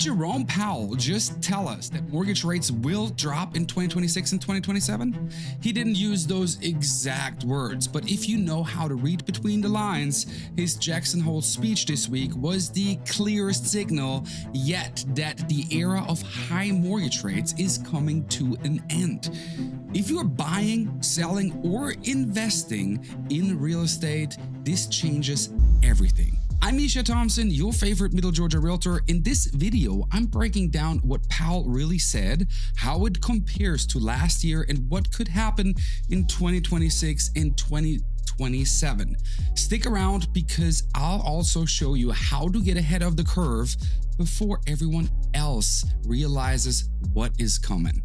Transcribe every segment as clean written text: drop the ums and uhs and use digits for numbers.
Jerome Powell just tell us that mortgage rates will drop in 2026 and 2027? He didn't use those exact words, but if you know how to read between the lines, his Jackson Hole speech this week was the clearest signal yet that the era of high mortgage rates is coming to an end. If you're buying, selling, or investing in real estate, this changes everything. I'm Misha Thompson, your favorite Middle Georgia realtor. In this video, I'm breaking down what Powell really said, how it compares to last year, and what could happen in 2026 and 2027. Stick around because I'll also show you how to get ahead of the curve before everyone else realizes what is coming.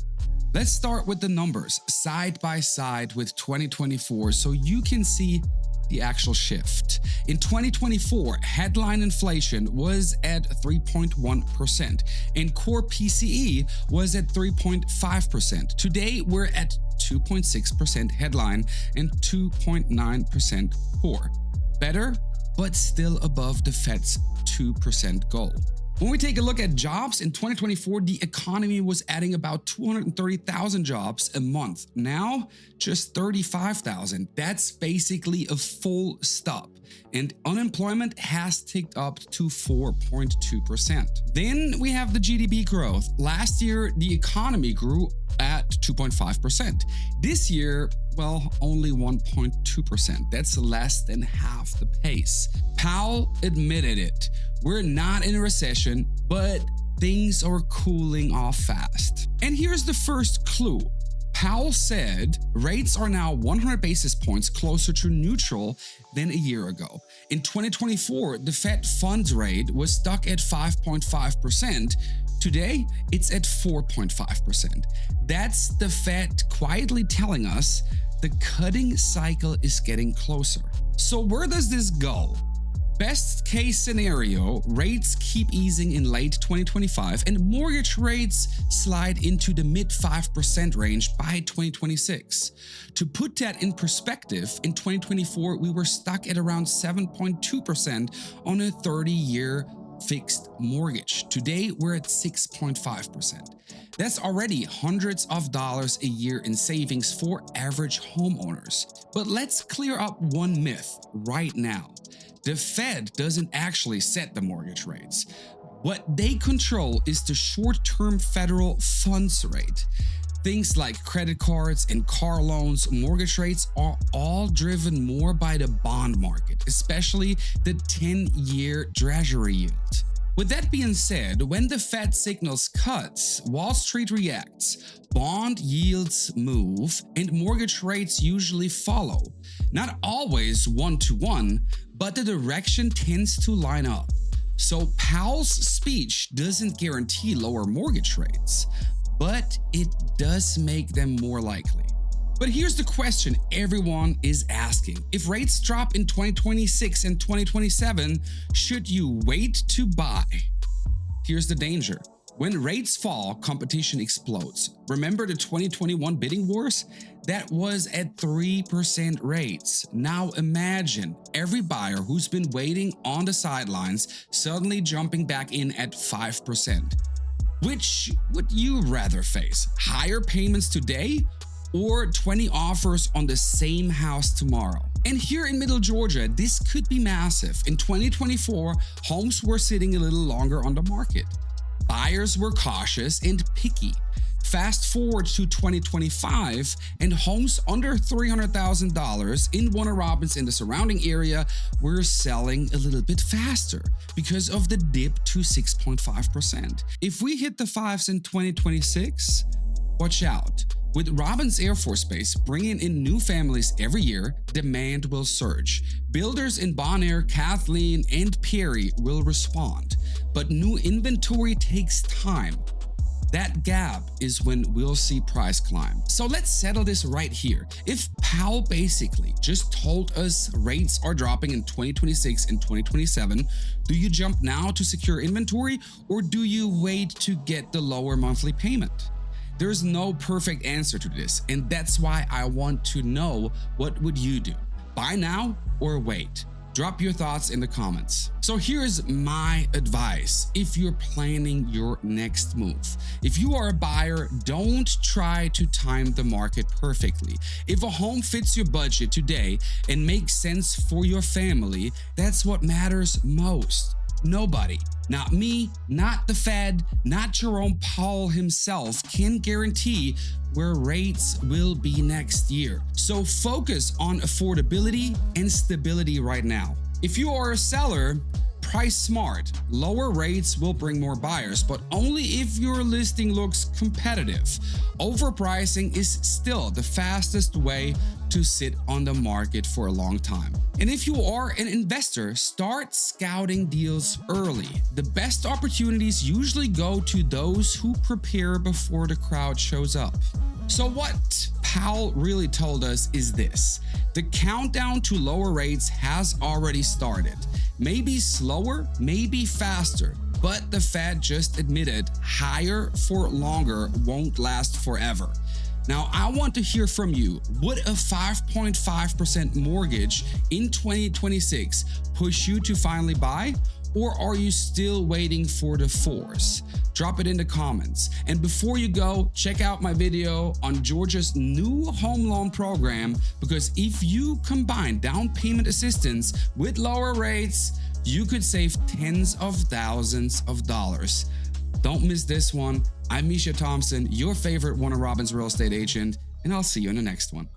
Let's start with the numbers side by side with 2024 so you can see the actual shift. In 2024, headline inflation was at 3.1% and core PCE was at 3.5%. Today, we're at 2.6% headline and 2.9% core. Better, but still above the Fed's 2% goal. When we take a look at jobs, in 2024, the economy was adding about 230,000 jobs a month. Now, just 35,000. That's basically a full stop. And unemployment has ticked up to 4.2%. Then we have the GDP growth. Last year, the economy grew at 2.5%. This year, well, only 1.2%. That's less than half the pace. Powell admitted it. We're not in a recession, but things are cooling off fast. And here's the first clue. Powell said rates are now 100 basis points closer to neutral than a year ago. In 2024, the Fed funds rate was stuck at 5.5%. Today, it's at 4.5%. That's the Fed quietly telling us the cutting cycle is getting closer. So where does this go? Best case scenario, rates keep easing in late 2025 and mortgage rates slide into the mid 5% range by 2026. To put that in perspective, in 2024, we were stuck at around 7.2% on a 30-year fixed mortgage. Today, we're at 6.5%. That's already hundreds of dollars a year in savings for average homeowners. But let's clear up one myth right now. The Fed doesn't actually set the mortgage rates. What they control is the short-term federal funds rate. Things like credit cards and car loans, mortgage rates are all driven more by the bond market, especially the 10-year Treasury yield. With that being said, when the Fed signals cuts, Wall Street reacts, bond yields move, and mortgage rates usually follow. Not always one-to-one, but the direction tends to line up. So Powell's speech doesn't guarantee lower mortgage rates, but it does make them more likely. But here's the question everyone is asking. If rates drop in 2026 and 2027, should you wait to buy? Here's the danger. When rates fall, competition explodes. Remember the 2021 bidding wars? That was at 3% rates. Now imagine every buyer who's been waiting on the sidelines suddenly jumping back in at 5%. Which would you rather face? Higher payments today or 20 offers on the same house tomorrow? And here in Middle Georgia, this could be massive. In 2024, homes were sitting a little longer on the market. Buyers were cautious and picky. Fast forward to 2025, and homes under $300,000 in Warner Robins and the surrounding area were selling a little bit faster because of the dip to 6.5%. If we hit the fives in 2026, watch out. With Robins Air Force Base bringing in new families every year, demand will surge. Builders in Bonaire, Kathleen, and Perry will respond. But new inventory takes time. That gap is when we'll see price climb. So let's settle this right here. If Powell basically just told us rates are dropping in 2026 and 2027, do you jump now to secure inventory or do you wait to get the lower monthly payment? There's no perfect answer to this, and that's why I want to know, what would you do? Buy now or wait? Drop your thoughts in the comments. So here's my advice if you're planning your next move. If you are a buyer, don't try to time the market perfectly. If a home fits your budget today and makes sense for your family, that's what matters most. Nobody, not me, not the Fed, not Jerome Powell himself, can guarantee where rates will be next year. So focus on affordability and stability right now. If you are a seller, price smart. Lower rates will bring more buyers, but only if your listing looks competitive. Overpricing is still the fastest way to sit on the market for a long time. And if you are an investor, start scouting deals early. The best opportunities usually go to those who prepare before the crowd shows up. So what Powell really told us is this: the countdown to lower rates has already started. Maybe slower, maybe faster, but the Fed just admitted higher for longer won't last forever. Now, I want to hear from you. Would a 5.5% mortgage in 2026 push you to finally buy? Or are you still waiting for the 4s? Drop it in the comments. And before you go, check out my video on Georgia's new home loan program, because if you combine down payment assistance with lower rates, you could save tens of thousands of dollars. Don't miss this one. I'm Misha Thompson, your favorite Warner Robins real estate agent, and I'll see you in the next one.